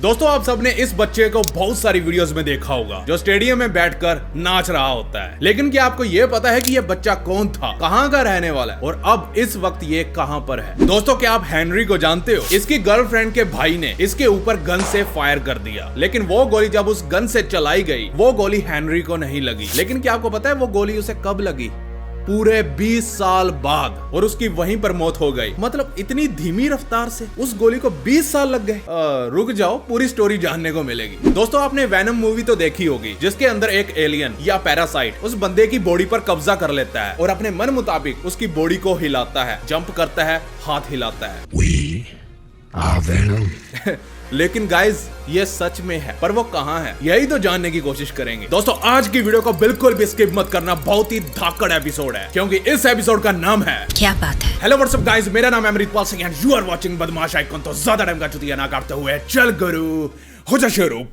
दोस्तों आप सबने इस बच्चे को बहुत सारी वीडियोस में देखा होगा जो स्टेडियम में बैठकर नाच रहा होता है। लेकिन क्या आपको ये पता है कि ये बच्चा कौन था, कहाँ का रहने वाला है और अब इस वक्त ये कहाँ पर है? दोस्तों क्या आप हेनरी को जानते हो? इसकी गर्लफ्रेंड के भाई ने इसके ऊपर गन से फायर कर दिया, लेकिन वो गोली जब उस गन से चलाई गई वो गोली हेनरी को नहीं लगी। लेकिन क्या आपको पता है वो गोली उसे कब लगी? पूरे 20 साल बाद, और उसकी वहीं पर मौत हो गई। मतलब इतनी धीमी रफ्तार से उस गोली को 20 साल लग गए। रुक जाओ, पूरी स्टोरी जानने को मिलेगी। दोस्तों आपने वैनम मूवी तो देखी होगी जिसके अंदर एक एलियन या पैरासाइट उस बंदे की बॉडी पर कब्जा कर लेता है और अपने मन मुताबिक उसकी बॉडी को हिलाता है, जंप करता है, हाथ हिलाता है। We are Venom। लेकिन गाइज ये सच में है, पर वो कहाँ है यही तो जानने की कोशिश करेंगे। दोस्तों आज की वीडियो को बिल्कुल भी स्किप मत करना, बहुत ही धाकड़ एपिसोड है क्योंकि इस एपिसोड का नाम है क्या बात है। हेलो व्हाट्सअप गाइज, मेरा नाम है Amritpal Singh and you are watching Badmash Icon. तो ज्यादा टाइम का चुतिया ना करते हुए चल गुरु हो जा शुरू।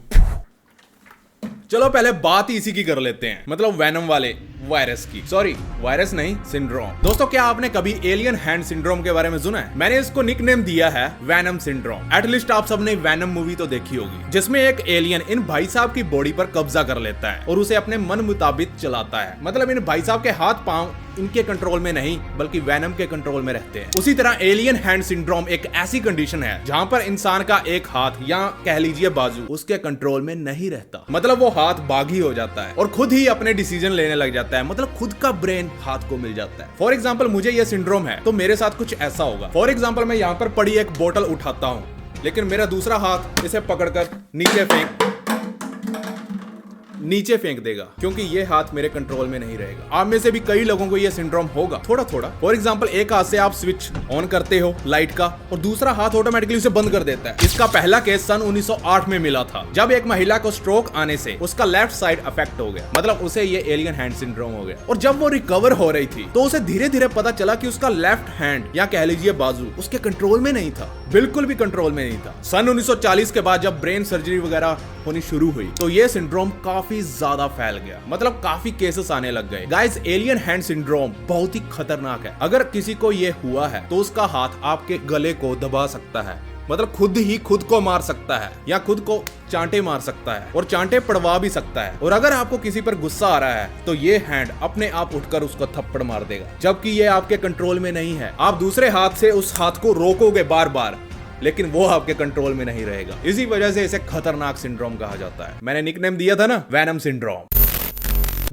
चलो पहले बात ही इसी की कर लेते हैं, मतलब वैनम वाले वायरस की। सॉरी वायरस नहीं, सिंड्रोम। दोस्तों क्या आपने कभी एलियन हैंड सिंड्रोम के बारे में सुना है? मैंने इसको निकनेम दिया है वैनम सिंड्रोम। एटलीस्ट आप सबने वैनम मूवी तो देखी होगी जिसमें एक एलियन इन भाई साहब की बॉडी पर कब्जा कर लेता है और उसे अपने मन मुताबिक चलाता है। मतलब इन भाई साहब के हाथ पांव इनके कंट्रोल में नहीं बल्कि वैनम के कंट्रोल में रहते हैं। उसी तरह एलियन हैंड सिंड्रोम एक ऐसी कंडीशन है जहां पर इंसान का एक हाथ या कह लीजिए बाजू उसके कंट्रोल में नहीं रहता। मतलब वो हाथ बागी हो जाता है और खुद ही अपने डिसीजन लेने लग जाता है। मतलब खुद का ब्रेन हाथ को मिल जाता है। फॉर एग्जाम्पल मुझे ये सिंड्रोम है तो मेरे साथ कुछ ऐसा होगा। फॉर एग्जाम्पल मैं यहाँ पर पड़ी एक बोतल उठाता हूँ, लेकिन मेरा दूसरा हाथ इसे पकड़कर नीचे फेंक देगा क्योंकि ये हाथ मेरे कंट्रोल में नहीं रहेगा। आप में से भी कई लोगों को ये सिंड्रोम होगा थोड़ा थोड़ा। फॉर एग्जांपल एक हाथ से आप स्विच ऑन करते हो लाइट का और दूसरा हाथ ऑटोमेटिकली उसे बंद कर देता है। इसका पहला केस सन 1908 में मिला था जब एक महिला को स्ट्रोक आने से उसका लेफ्ट साइड अफेक्ट हो गया। मतलब उसे ये एलियन हैंड सिंड्रोम हो गया और जब वो रिकवर हो रही थी तो उसे धीरे धीरे पता चला कि उसका लेफ्ट हैंड या कह लीजिए बाजू उसके कंट्रोल में नहीं था, बिल्कुल भी कंट्रोल में नहीं था। सन 1940 के बाद जब ब्रेन सर्जरी वगैरह होनी शुरू हुई तो ये सिंड्रोम काफी ज्यादा फैल गया। मतलब काफी केसेस आने लग गए। गाइस एलियन हैंड सिंड्रोम बहुत ही खतरनाक है। अगर किसी को ये हुआ है तो उसका हाथ आपके गले को दबा सकता है, मतलब खुद ही खुद को मार सकता है या खुद को चांटे मार सकता है और चांटे पड़वा भी सकता है। और अगर आपको किसी पर गुस्सा आ रहा है तो ये हैंड अपने आप उठकर उसको थप्पड़ मार देगा, जबकि ये आपके कंट्रोल में नहीं है। आप दूसरे हाथ से उस हाथ को रोकोगे बार बार, लेकिन वो आपके कंट्रोल में नहीं रहेगा। इसी वजह से इसे खतरनाक सिंड्रोम कहा जाता है। मैंने निकनेम दिया था ना वैनम सिंड्रोम।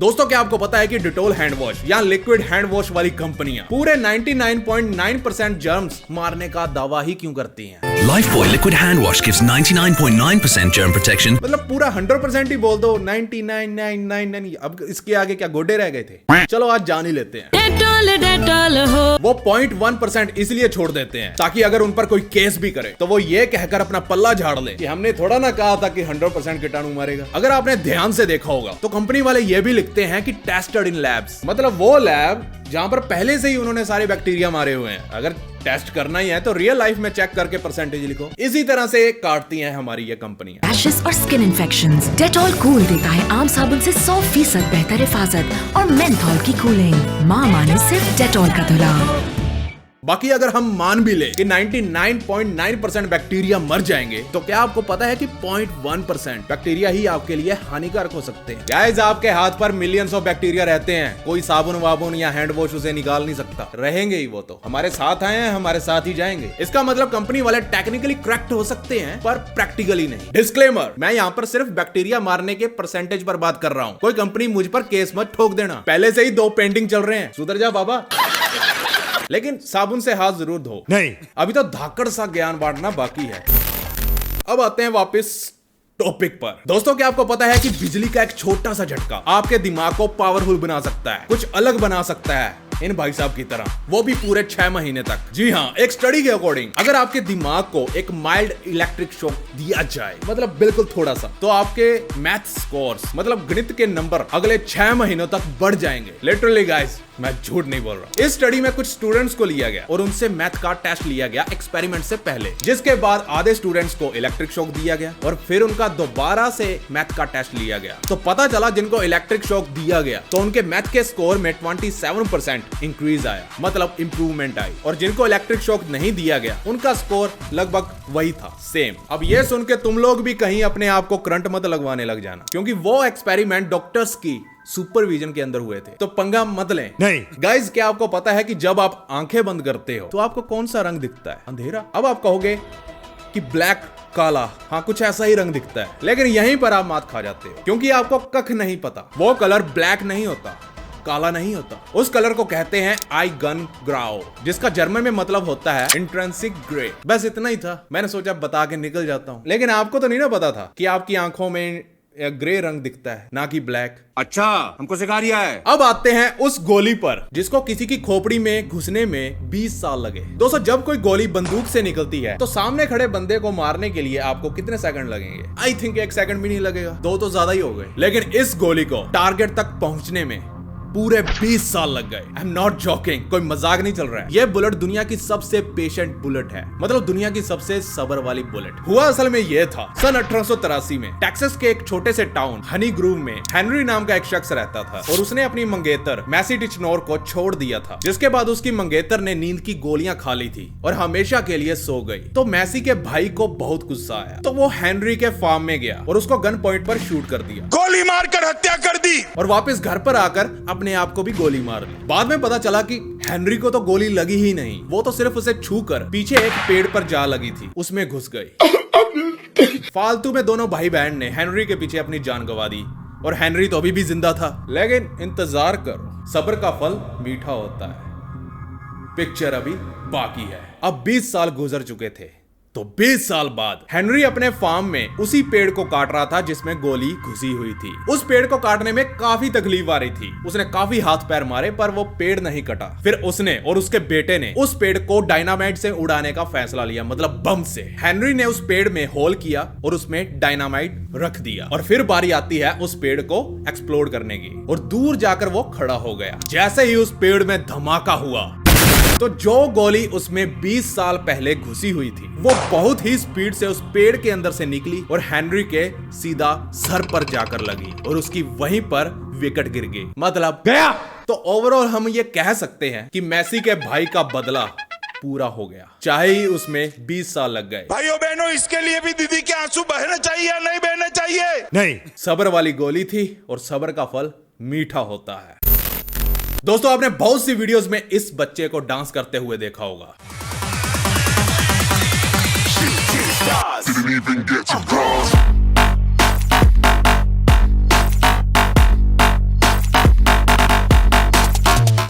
दोस्तों क्या आपको पता है कि डिटोल हैंड वॉश या लिक्विड हैंड वॉश वाली कंपनियां पूरे 99.9% जर्म्स मारने का दावा ही क्यों करती हैं? Lifebuoy liquid hand wash gives 99.9% germ protection. मतलब पूरा 100% ही बोल दो, 99.999। अब इसके आगे क्या गोडे रह गए थे? चलो आज जान ही लेते हैं। डेटॉल हो। वो 0.1% इसलिए छोड़ देते हैं ताकि अगर उन पर कोई केस भी करे तो वो ये कहकर अपना पल्ला झाड़ ले कि हमने थोड़ा ना कहा था कि 100% कीटाणु मारेगा। अगर आपने ध्यान से देखा होगा तो कंपनी वाले ये भी लिखते हैं कि टेस्टेड इन लैब्स, मतलब वो लैब जहां पर पहले से ही उन्होंने सारे बैक्टीरिया मारे हुए हैं। अगर टेस्ट करना ही है तो रियल लाइफ में चेक करके परसेंटेज लिखो। इसी तरह से काटती हैं हमारी ये कंपनियां। रैशेस और स्किन इन्फेक्शंस, डेटॉल कूल देता है आम साबुन से 100% बेहतर हिफाजत और मेंथॉल की कूलिंग। माँ माने सिर्फ डेटॉल का धुला। बाकी अगर हम मान भी ले कि 99.9% बैक्टीरिया मर जाएंगे तो क्या आपको पता है कि 0.1% बैक्टीरिया ही आपके लिए हानिकारक हो सकते हैं। गाइस आपके हाथ पर मिलियंस ऑफ बैक्टीरिया रहते हैं, कोई साबुन वाबुन या हैंड वॉश उसे निकाल नहीं सकता। रहेंगे ही वो तो हमारे साथ आए हैं, हमारे साथ ही जाएंगे। इसका मतलब कंपनी वाले टेक्निकली करेक्ट हो सकते हैं पर प्रैक्टिकली नहीं। डिस्क्लेमर, मैं यहाँ पर सिर्फ बैक्टीरिया मारने के परसेंटेज पर बात कर रहा हूँ। कोई कंपनी मुझ पर केस मत ठोक देना, पहले से ही 2 पेंडिंग चल रहे हैं, सुधर जा बाबा। लेकिन साबुन से हाथ जरूर धो। नहीं, अभी तो धाकड़ सा ज्ञान बांटना बाकी है। अब आते हैं वापस टॉपिक पर। दोस्तों क्या आपको पता है कि बिजली का एक छोटा सा झटका आपके दिमाग को पावरफुल बना सकता है, कुछ अलग बना सकता है इन भाई साहब की तरह, वो भी पूरे 6 महीने तक। जी हाँ, एक स्टडी के अकॉर्डिंग अगर आपके दिमाग को एक माइल्ड इलेक्ट्रिक शॉक दिया जाए, मतलब बिल्कुल थोड़ा सा, तो आपके मैथ स्कोर्स मतलब गणित के नंबर अगले 6 महीनों तक बढ़ जाएंगे। लिटरली गाइस मैं झूठ नहीं बोल रहा। इस स्टडी में कुछ स्टूडेंट्स को लिया गया और उनसे मैथ का टेस्ट लिया गया एक्सपेरिमेंट से पहले, जिसके बाद आधे स्टूडेंट्स को इलेक्ट्रिक शॉक दिया गया और फिर उनका दोबारा से मैथ का टेस्ट लिया गया। तो पता चला जिनको इलेक्ट्रिक शॉक दिया गया तो उनके मैथ के स्कोर में 27% इंक्रीज आया, मतलब इंप्रूवमेंट आई, और जिनको इलेक्ट्रिक शॉक नहीं दिया गया उनका स्कोर लगभग वही था, सेम। अब ये सुन के तुम लोग भी कहीं अपने आप को करंट मत लगवाने लग जाना, क्योंकि वो एक्सपेरिमेंट डॉक्टर्स की सुपरविजन के अंदर हुए थे, तो पंगा मत लें। नहीं गाइस, क्या आपको पता है कि जब आप आंखें बंद करते हो तो आपको कौन सा रंग दिखता है? अंधेरा। अब आप कहोगे कि ब्लैक, काला, हाँ कुछ ऐसा ही रंग दिखता है, लेकिन यहीं पर आप मात खा जाते हो, क्योंकि आपको कख नहीं पता। वो कलर ब्लैक नहीं होता, काला नहीं होता, उस कलर को कहते हैं आइगन ग्राउ, जिसका जर्मन में मतलब होता है इंट्रिंसिक ग्रे। बस इतना ही था, मैंने सोचा बता के निकल जाता हूँ। लेकिन आपको तो नहीं ना पता था कि आपकी आंखों में ग्रे रंग दिखता है, ना कि ब्लैक। अच्छा, हमको सिखा रिया है। अब आते हैं उस गोली पर जिसको किसी की खोपड़ी में घुसने में 20 साल लगे। दोस्तों, जब कोई गोली बंदूक से निकलती है तो सामने खड़े बंदे को मारने के लिए आपको कितने सेकंड लगेंगे? आई थिंक 1 सेकंड भी नहीं लगेगा, 2 तो ज्यादा ही हो गए। लेकिन इस गोली को टारगेट तक पहुंचने में पूरे 20 साल लग गए। आई एम नॉट जॉकिंग, कोई मजाक नहीं चल रहा है। यह बुलेट दुनिया की सबसे पेशेंट बुलेट है, मतलब दुनिया की सबसे सब्र वाली बुलेट। हुआ असल में यह था सन 1883 में टेक्सास के एक छोटे से टाउन हनी ग्रूव में हेनरी नाम का एक शख्स रहता था और उसने अपनी मंगेतर मैसी टिचनोर को छोड़ दिया था, जिसके बाद उसकी मंगेतर ने नींद की गोलियां खा ली थी और हमेशा के लिए सो गई। तो मैसी के भाई को बहुत गुस्सा आया, तो वो हेनरी के फार्म में गया और उसको गन पॉइंट पर शूट कर दिया, गोली मारकर हत्या कर दी और वापस घर पर आकर अपने आप को भी गोली मार ली। बाद में पता चला कि हेनरी को तो गोली लगी ही नहीं, वो तो सिर्फ उसे छूकर पीछे एक पेड़ पर जा लगी थी, उसमें घुस गई। फालतू में दोनों भाई बहन ने हेनरी के पीछे अपनी जान गंवा दी और हेनरी तो अभी भी जिंदा था। लेकिन इंतजार करो, सब्र का फल मीठा होता है। पिक्चर अभी बाकी है। अब 20 साल गुजर चुके थे, तो 20 साल बाद हेनरी अपने फार्म में उसी पेड़ को काट रहा था जिसमें गोली घुसी हुई थी। उस पेड़ को काटने में काफी तकलीफ आ रही थी, उसने काफी हाथ पैर मारे पर वो पेड़ नहीं कटा। फिर उसने और उसके बेटे ने उस पेड़ को डायनामाइट से उड़ाने का फैसला लिया, मतलब बम से। हेनरी ने उस पेड़ में होल किया और उसमें डायनामाइट रख दिया, और फिर बारी आती है उस पेड़ को एक्सप्लोड करने की, और दूर जाकर वो खड़ा हो गया। जैसे ही उस पेड़ में धमाका हुआ तो जो गोली उसमें 20 साल पहले घुसी हुई थी वो बहुत ही स्पीड से उस पेड़ के अंदर से निकली और हेनरी के सीधा सर पर जाकर लगी और उसकी वहीं पर विकेट गिर गई, मतलब गया। तो ओवरऑल हम ये कह सकते हैं कि मैसी के भाई का बदला पूरा हो गया, चाहे ही उसमें 20 साल लग गए। भाइयों बहनों, इसके लिए भी दीदी के आंसू बहने चाहिए या नहीं बहने चाहिए? नहीं। सब्र वाली गोली थी और सब्र का फल मीठा होता है। दोस्तों, आपने बहुत सी वीडियोस में इस बच्चे को डांस करते हुए देखा होगा।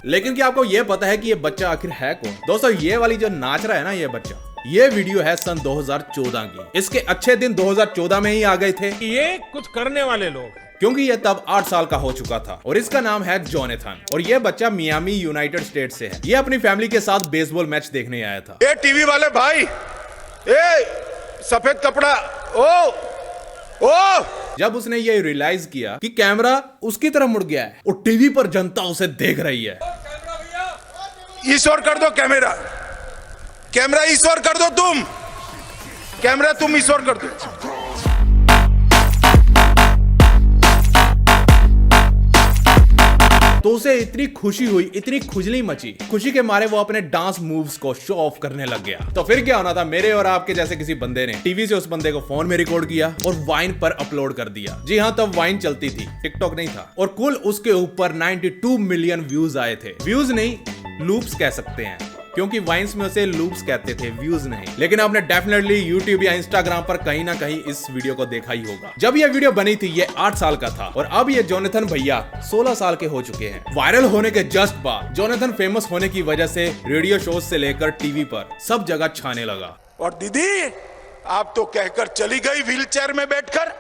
लेकिन क्या आपको यह पता है कि यह बच्चा आखिर है कौन? दोस्तों, ये वाली जो नाच रहा है ना ये बच्चा, ये वीडियो है सन 2014 की। इसके अच्छे दिन 2014 में ही आ गए थे। ये कुछ करने वाले लोग, क्योंकि ये तब 8 साल का हो चुका था और इसका नाम है जोनाथन, और ये बच्चा मियामी यूनाइटेड स्टेट से है। ये अपनी फैमिली के साथ बेसबॉल मैच देखने आया था। ए टीवी वाले भाई, ए सफेद कपड़ा, ओ जब उसने ये रियलाइज किया कि कैमरा उसकी तरफ मुड़ गया है और टीवी पर जनता उसे देख रही है। ईश्वर कर दो कैमरा, कैमरा ईश्वर कर दो, तुम कैमरा तुम ईश्वर कर दो। तो उसे इतनी खुशी हुई, इतनी खुजली मची, खुशी के मारे वो अपने डांस मूव्स को शो ऑफ करने लग गया। तो फिर क्या होना था, मेरे और आपके जैसे किसी बंदे ने टीवी से उस बंदे को फोन में रिकॉर्ड किया और वाइन पर अपलोड कर दिया। जी हाँ, तब वाइन चलती थी, टिकटॉक नहीं था, और कुल उसके ऊपर 92 मिलियन व्यूज आए थे। व्यूज नहीं, लूप्स कह सकते हैं, क्योंकि वाइन्स में उसे लूप्स कहते थे, व्यूज नहीं। लेकिन आपने डेफिनेटली यूट्यूब या इंस्टाग्राम पर कहीं ना कहीं इस वीडियो को देखा ही होगा। जब ये वीडियो बनी थी ये 8 साल का था और अब ये जोनाथन भैया 16 साल के हो चुके हैं। वायरल होने के जस्ट बाद जोनाथन फेमस होने की वजह से रेडियो शोज से लेकर टीवी पर सब जगह छाने लगा। और दीदी, आप तो कहकर चली गई व्हीलचेयर में बैठकर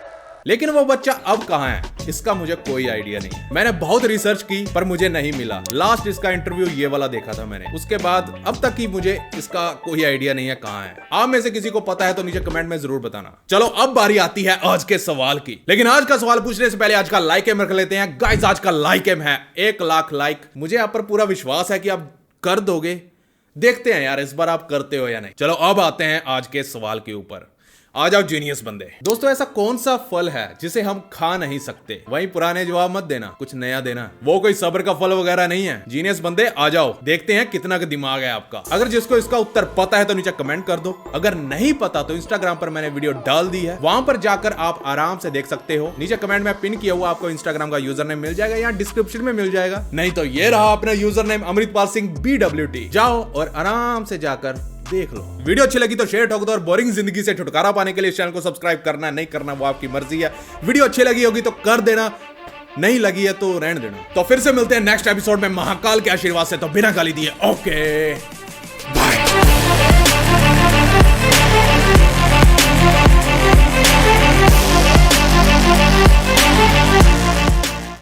लेकिन वो बच्चा अब कहाँ है इसका मुझे कोई आइडिया नहीं। मैंने बहुत रिसर्च की पर मुझे नहीं मिला। लास्ट इसका इंटरव्यू ये वाला देखा था मैंने, उसके बाद अब तक की मुझे इसका कोई आइडिया नहीं है कहाँ है। आप में से किसी को पता है तो नीचे कमेंट में जरूर बताना। चलो अब बारी आती है आज के सवाल की, लेकिन आज का सवाल पूछने से पहले आज का लाइक एम रख लेते हैं। गाइस आज का लाइक एम है 1 लाख लाइक। मुझे आप पर पूरा विश्वास है कि आप कर दोगे। देखते हैं यार इस बार आप करते हो या नहीं। चलो अब आते हैं आज के सवाल के ऊपर। आ जाओ जीनियस बंदे। दोस्तों ऐसा कौन सा फल है जिसे हम खा नहीं सकते? वहीं पुराने जवाब मत देना, कुछ नया देना। वो कोई सब्र का फल वगैरह नहीं है। जीनियस बंदे आ जाओ, देखते हैं कितना का दिमाग है आपका। अगर जिसको इसका उत्तर पता है तो नीचे कमेंट कर दो। अगर नहीं पता तो इंस्टाग्राम पर मैंने वीडियो डाल दी है, वहां पर जाकर आप आराम से देख सकते हो। नीचे कमेंट में पिन किया हुआ आपको इंस्टाग्राम का यूजर नेम मिल जाएगा या डिस्क्रिप्शन में मिल जाएगा। नहीं तो ये रहा अपना user name Amritpal Singh BWT। जाओ और आराम से जाकर देख लो। वीडियो अच्छी लगी तो शेयर ठोक दो और बोरिंग जिंदगी से छुटकारा पाने के लिए चैनल को सब्सक्राइब करना नहीं करना वो आपकी मर्जी है। वीडियो अच्छी लगी होगी तो कर देना, नहीं लगी है तो रहने देना। तो फिर से मिलते हैं नेक्स्ट एपिसोड में महाकाल के आशीर्वाद से। तो बिना गाली दिए ओके।